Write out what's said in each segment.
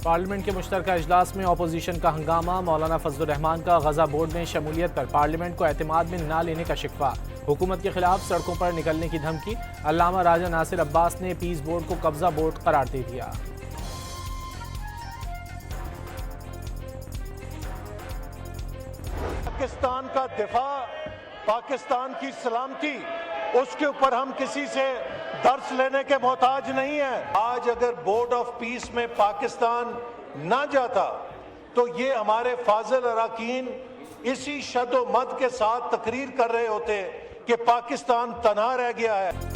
Parliament के मुश्तरका इजलास में अपोजिशन का हंगामा। मौलाना फजलुर रहमान का गजा बोर्ड में शमूलियत पर पार्लियामेंट को एतमाद में न लेने का शिकवा। हुकूमत के खिलाफ सड़कों पर निकलने की धमकी। अल्लामा राजा नासिर अब्बास ने पीस बोर्ड को कब्जा बोर्ड करार दे दिया। पाकिस्तान का दिफा, पाकिस्तान की सलामती, उसके ऊपर हम किसी से दर्स लेने के मोहताज नहीं है। आज अगर बोर्ड ऑफ पीस में पाकिस्तान ना जाता तो ये हमारे फाजिल अरकान इसी शदो मद के साथ तकरीर कर रहे होते कि पाकिस्तान तन्हा रह गया है।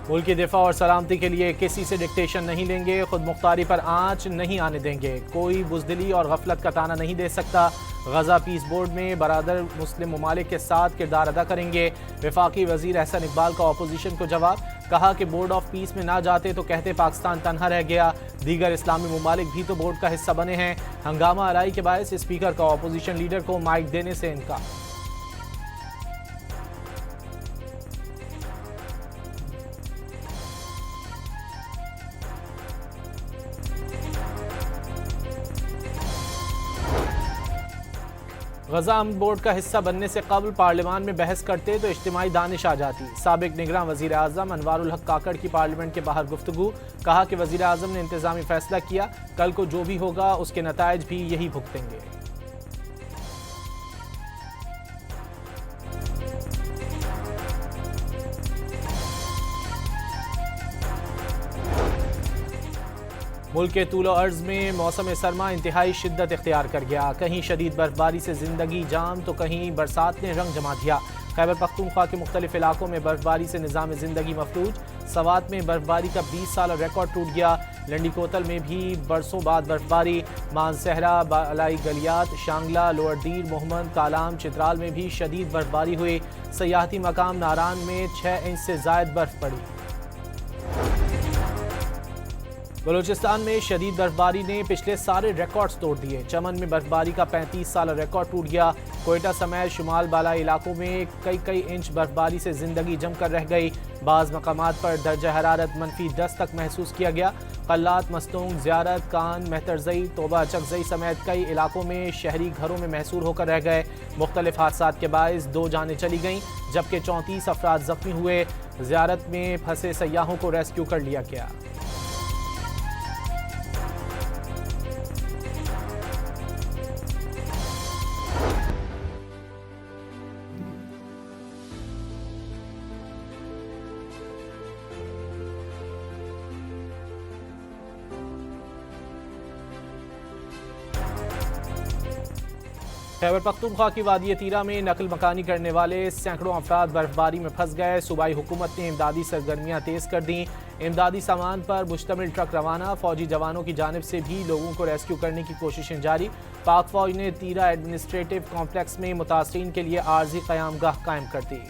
मुल्क की दिफा और सलामती के लिए किसी से डिक्टेशन नहीं लेंगे। खुद मुख्तारी पर आंच नहीं आने देंगे। कोई बुजदिली और गफलत का ताना नहीं दे सकता। गजा पीस बोर्ड में बरादर मुस्लिम ममालिक के साथ किरदार अदा करेंगे। वफाकी वजीर एहसन इकबाल का अपोजिशन को जवाब। कहा कि बोर्ड ऑफ पीस में ना जाते तो कहते पाकिस्तान तन्हा रह गया। दीगर इस्लामी ममालिक भी तो बोर्ड का हिस्सा बने हैं। हंगामा आराई के बायस स्पीकर का अपोजिशन लीडर को माइक देने से इनकार। गजा अमन बोर्ड का हिस्सा बनने से कबल पार्लियामान में बहस करते तो इज्तिमाई दानिश आ जाती। साबिक निगरान वजीर आजम अनवारुल हक काकड़ की पार्लियामेंट के बाहर गुफ्तगू। कहा कि वजीर आजम ने इंतजामी फैसला किया, कल को जो भी होगा उसके नताइज भी यही भुगतेंगे। मुल्क के तूलो अर्ज में मौसम सरमा इंतहाई शिद्दत इख्तियार कर गया। कहीं शदीद बर्फबारी से जिंदगी जाम तो कहीं बरसात ने रंग जमा दिया। खैबर पख्तूनख्वा के मुख्तलिफ इलाकों में बर्फबारी से निज़ाम जिंदगी मफलूज। सवात में बर्फबारी का 20 साल रिकॉर्ड टूट गया। लंडी कोतल में भी बरसों बाद बर्फबारी। मानसहरा, बालाई गलियात, शांगला, लोअर दीर, मोहम्मद, कालाम, चित्राल में भी शदीद बर्फबारी हुई। सयाहती मकाम नारान में 6 इंच से जायद बर्फ पड़ी। बलूचिस्तान में शदीद बर्फबारी ने पिछले सारे रिकॉर्ड्स तोड़ दिए। चमन में बर्फबारी का 35 साल रिकॉर्ड टूट गया। कोयटा समेत शुमाल बालाई इलाकों में कई इंच बर्फबारी से जिंदगी जमकर रह गई। बाज़ मकामात पर दर्जा हरारत -10 तक महसूस किया गया। कल्लात, मस्तूंग, ज़ियारत, कान, मेहतरजई, तोबा चकजई समेत कई इलाकों में शहरी घरों में महसूर होकर रह गए। मुख्तलिफ हादसात के बायस 2 जानें चली गईं जबकि 34 अफराद जख्मी हुए। ज़ियारत में फंसे सयाहों को रेस्क्यू कर लिया गया। खैबर पख्तूनख्वा की वादी तीरा में नकल मकानी करने वाले सैकड़ों अफराद बर्फबारी में फंस गए। सूबाई हुकूमत ने इमदादी सरगर्मियां तेज कर दी। इमदादी सामान पर मुश्तमिल ट्रक रवाना। फौजी जवानों की जानिब से भी लोगों को रेस्क्यू करने की कोशिशें जारी। पाक फौज ने तीरा एडमिनिस्ट्रेटिव कॉम्प्लेक्स में मुतासरीन के लिए आर्जी क़यामगाह कायम कर दी।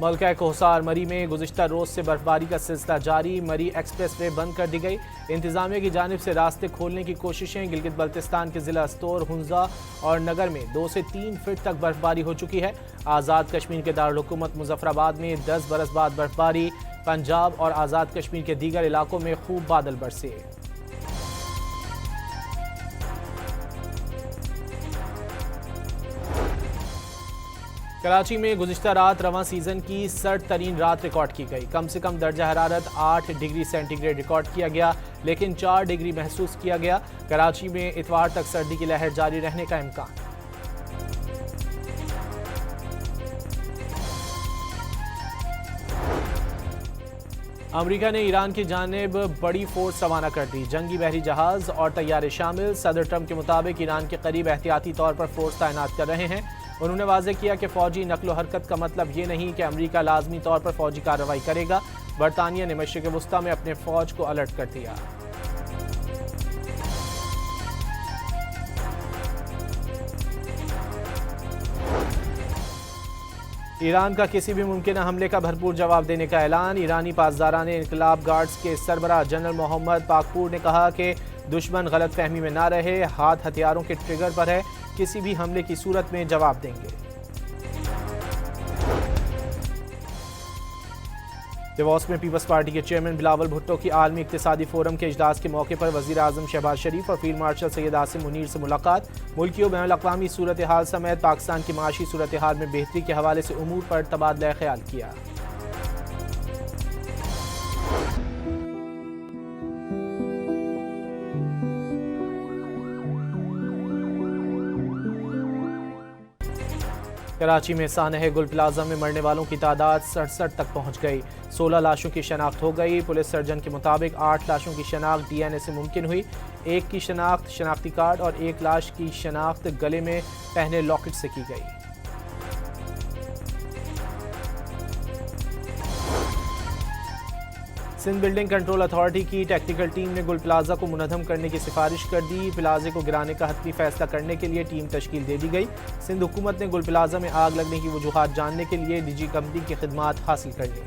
मलका कोहसार मरी में गुज़िश्ता रोज से बर्फबारी का सिलसिला जारी। मरी एक्सप्रेस वे बंद कर दी गई। इंतजामिया की जानिब से रास्ते खोलने की कोशिशें। गिलगित बल्तिस्तान के ज़िला अस्तोर, हुंजा और नगर में 2 से 3 फीट तक बर्फबारी हो चुकी है। आज़ाद कश्मीर के दारुल हुकूमत मुजफ्फराबाद में 10 बरस बाद बर्फबारी। पंजाब और आज़ाद कश्मीर के दीगर इलाकों में खूब बादल बरसे। कराची में गुज़िश्ता रात रवां सीज़न की सर्द तरीन रात रिकॉर्ड की गई। कम से कम दर्जा हरारत 8 डिग्री सेंटीग्रेड रिकॉर्ड किया गया, लेकिन 4 डिग्री महसूस किया गया। कराची में इतवार तक सर्दी की लहर जारी रहने का इम्कान। अमरीका ने ईरान की जानिब बड़ी फोर्स रवाना कर दी। जंगी बहरी जहाज और तैयारे शामिल। सदर ट्रंप के मुताबिक ईरान के करीब एहतियाती तौर पर फोर्स तैनात कर रहे हैं। उन्होंने वाज़ेह किया कि फ़ौजी नकलो हरकत का मतलब ये नहीं कि अमरीका लाजमी तौर पर फ़ौजी कार्रवाई करेगा। बरतानिया ने मशरिक़ वुस्ता में अपने फ़ौज को अलर्ट कर दिया। ईरान का किसी भी मुमकिन हमले का भरपूर जवाब देने का ऐलान। ईरानी पासदारान इनकलाब गार्ड्स के सरबराह जनरल मोहम्मद पाकपूर ने कहा कि दुश्मन गलत फहमी में ना रहे, हाथ हथियारों के ट्रिगर पर है, किसी भी हमले की सूरत में जवाब देंगे। देवोस में पीपल्स पार्टी के चेयरमैन बिलावल भुट्टो की आलमी इक्तिसादी फोरम के इजलास के मौके पर वजीर आजम शहबाज शरीफ और फील्ड मार्शल सैयद आसिम मुनीर से मुलाकात। मुल्की और बैनुल अक़वामी सूरत हाल समेत पाकिस्तान की माशी सूरत हाल में बेहतरी के हवाले से उमूर पर तबादला ख्याल किया। कराची में सानह गुल प्लाजा में मरने वालों की तादाद 67 तक पहुंच गई। 16 लाशों की शनाख्त हो गई। पुलिस सर्जन के मुताबिक 8 लाशों की शनाख्त डीएनए से मुमकिन हुई। एक की शनाख्त शनाख्ती कार्ड और एक लाश की शनाख्त गले में पहने लॉकेट से की गई। सिंध बिल्डिंग कंट्रोल अथॉरिटी की टेक्निकल टीम ने गुल प्लाजा को मुनहदम करने की सिफारिश कर दी। प्लाजे को गिराने का हतमी फैसला करने के लिए टीम तश्कील दे दी गई। सिंध हुकूमत ने गुल प्लाजा में आग लगने की वजूहात जानने के लिए निजी कंपनी की खिदमात हासिल कर ली।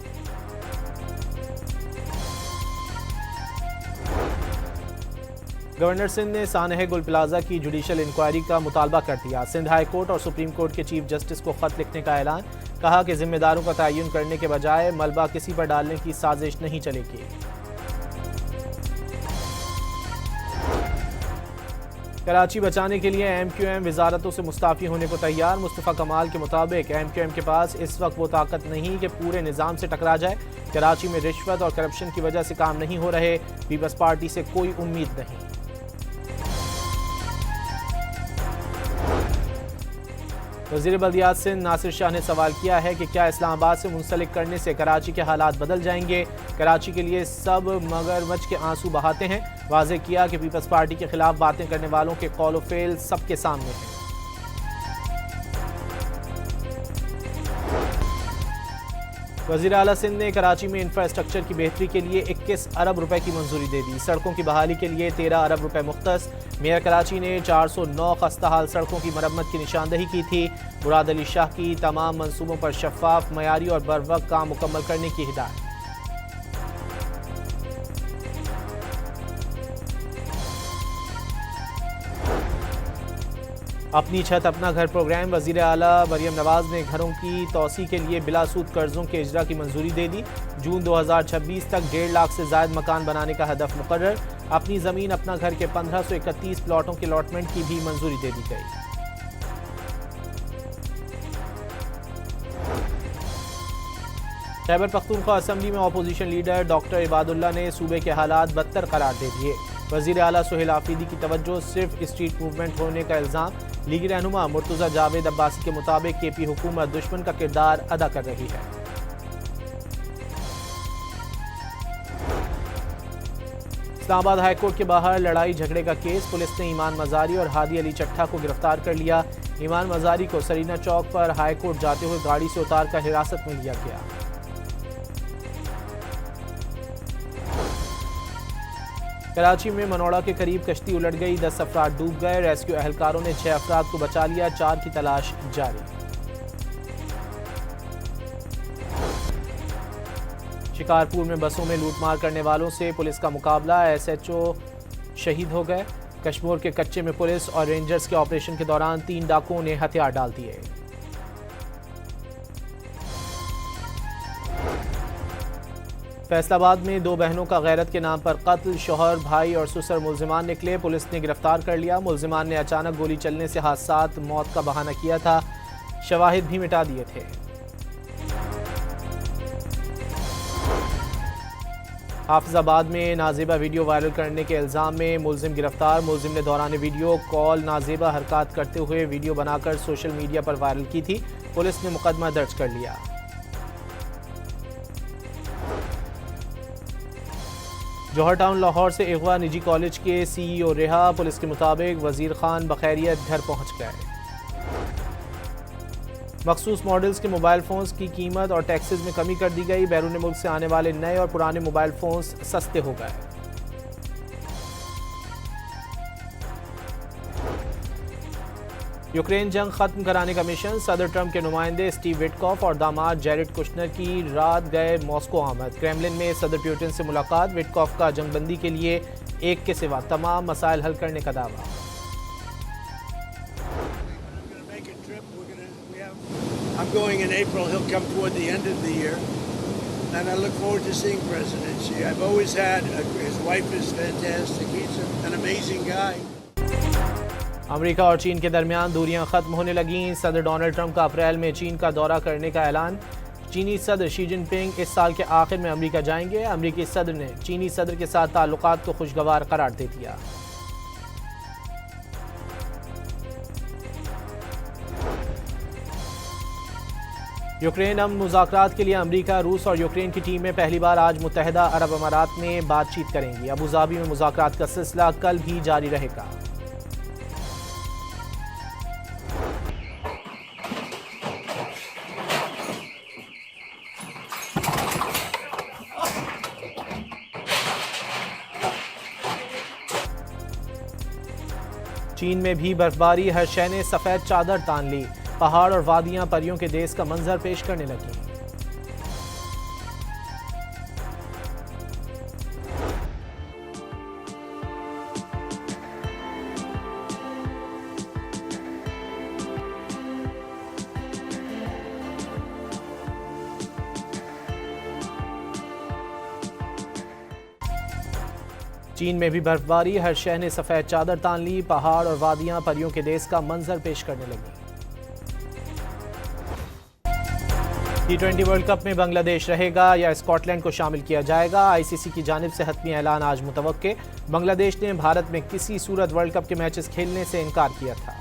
गवर्नर सिंध ने सानह गुल प्लाजा की जुडिशल इंक्वायरी का मुतालबा कर दिया। सिंध हाई कोर्ट और सुप्रीम कोर्ट के चीफ जस्टिस को खत लिखने का ऐलान। कहा कि जिम्मेदारों का तयन करने के बजाय मलबा किसी पर डालने की साजिश नहीं चलेगी। कराची बचाने के लिए एमक्यूएम वजारतों से मुस्ताफी होने को तैयार। मुस्तफ़ा कमाल के मुताबिक एमक्यूएम के पास इस वक्त वो ताकत नहीं कि पूरे निज़ाम से टकरा जाए। कराची में रिश्वत और करप्शन की वजह से काम नहीं हो रहे। पीपल्स पार्टी से कोई उम्मीद नहीं। वज़ीर बल्दियात सिंध नासिर शाह ने सवाल किया है कि क्या इस्लामाबाद से मुंसलिक करने से कराची के हालात बदल जाएंगे। कराची के लिए सब मगरमच्छ के आंसू बहाते हैं। वाज़ेह किया कि पीपल्स पार्टी के खिलाफ बातें करने वालों के कौल व फेल सबके सामने है। वज़ीर आला सिंध ने कराची में इंफ्रास्ट्रक्चर की बेहतरी के लिए 21 अरब रुपए की मंजूरी दे दी। सड़कों की बहाली के लिए 13 अरब रुपए मुख्तस। मेयर कराची ने 409 खस्ताहाल सड़कों की मरम्मत की निशानदही की थी। मुराद अली शाह की तमाम मंसूबों पर शफाफ, मयारी और बरवक्त काम मुकम्मल करने की हिदायत। अपनी छत अपना घर प्रोग्राम वज़ीर आला मरियम नवाज ने घरों की तोसी के लिए बिलासूद कर्जों के इजरा की मंजूरी दे दी। जून 2026 तक 1.5 लाख से ज़ायद मकान बनाने का हदफ मुकर्रर। अपनी ज़मीन अपना घर के 1531 प्लॉटों के अलॉटमेंट की भी मंजूरी दे दी गई। खैबर पख्तूनख्वा असेंबली में अपोजिशन लीडर डॉक्टर इबादुल्ला ने सूबे के हालात बदतर करार दे दिए। वज़ीर आला सुहेल आफरीदी की तवज्जो सिर्फ स्ट्रीट मूवमेंट होने का इल्ज़ाम। लीगी रहनुमा मुर्तज़ा जावेद अब्बासी के मुताबिक केपी हुकूमत दुश्मन का किरदार अदा कर रही है। इस्लामाबाद हाई कोर्ट के बाहर लड़ाई झगड़े का केस। पुलिस ने ईमान मजारी और हादी अली चट्ठा को गिरफ्तार कर लिया। ईमान मजारी को सरीना चौक पर हाई कोर्ट जाते हुए गाड़ी से उतारकर हिरासत में लिया गया। कराची में मनोड़ा के करीब कश्ती उलट गई। 10 अफराद डूब गए। रेस्क्यू एहलकारों ने 6 अफराद को बचा लिया। 4 की तलाश जारी। शिकारपुर में बसों में लूटमार करने वालों से पुलिस का मुकाबला। एसएचओ शहीद हो गए। कश्मीर के कच्चे में पुलिस और रेंजर्स के ऑपरेशन के दौरान 3 डाकुओं ने हथियार डाल दिए। फैसलाबाद में 2 बहनों का गैरत के नाम पर कत्ल। शौहर, भाई और सुसर मुल्जिमान निकले। पुलिस ने गिरफ्तार कर लिया। मुल्जिमान ने अचानक गोली चलने से हादसात मौत का बहाना किया था। शवाहिद भी मिटा दिए थे। हाफिजाबाद में नाजेबा वीडियो वायरल करने के इल्ज़ाम में मुल्जिम गिरफ्तार। मुल्जिम ने दौरान वीडियो कॉल नाजेबा हरकत करते हुए वीडियो बनाकर सोशल मीडिया पर वायरल की थी। पुलिस ने मुकदमा दर्ज कर लिया। जौहर टाउन लाहौर से अगवा निजी कॉलेज के सीईओ रिहा। पुलिस के मुताबिक वजीर खान बखैरियत घर पहुंच गए। मखसूस मॉडल्स के मोबाइल फ़ोन्स की कीमत और टैक्सेस में कमी कर दी गई। बैरून मुल्क से आने वाले नए और पुराने मोबाइल फ़ोन्स सस्ते हो गए। यूक्रेन जंग खत्म कराने का मिशन। सदर ट्रंप के नुमाइंदे स्टीव विटकॉफ और दामाद जेरेड कुशनर की रात गए मॉस्को आमद। क्रेमलिन में सदर पुतिन से मुलाकात। विटकॉफ का जंगबंदी के लिए एक के सिवा तमाम मसाइल हल करने का दावा। I'm going in April. He'll come toward the end of the year. and I look forward to seeing President Xi. I've always had, his wife is fantastic. He's an amazing guy. America और चीन के दरमियान दूरियां खत्म होने लगीं। सदर Donald Trump का अप्रैल में चीन का दौरा करने का ऐलान। चीनी सदर शी जिनपिंग इस साल के आखिर में अमेरिका जाएंगे। अमेरिकी सदर ने चीनी सदर के साथ ताल्लुकात को खुशगवार करार दे दिया। यूक्रेन अब मुज़ाकरात के लिए अमेरिका, रूस और यूक्रेन की टीमें पहली बार आज मुत्तहिदा अरब अमारात में बातचीत करेंगी। अबू धाबी में मुज़ाकरात का सिलसिला कल भी जारी रहेगा। चीन में भी बर्फबारी, हर शय ने सफेद चादर तान ली। पहाड़ और वादियां परियों के देश का मंजर पेश करने लगी। चीन में भी बर्फबारी, हर शहर ने सफेद चादर तान ली। पहाड़ और वादियां परियों के देश का मंजर पेश करने लगी। T20 वर्ल्ड कप में बांग्लादेश रहेगा या स्कॉटलैंड को शामिल किया जाएगा। आईसीसी की जानिब से हतमी ऐलान आज मुतवक्के। बांग्लादेश ने भारत में किसी सूरत वर्ल्ड कप के मैचेस खेलने से इनकार किया था।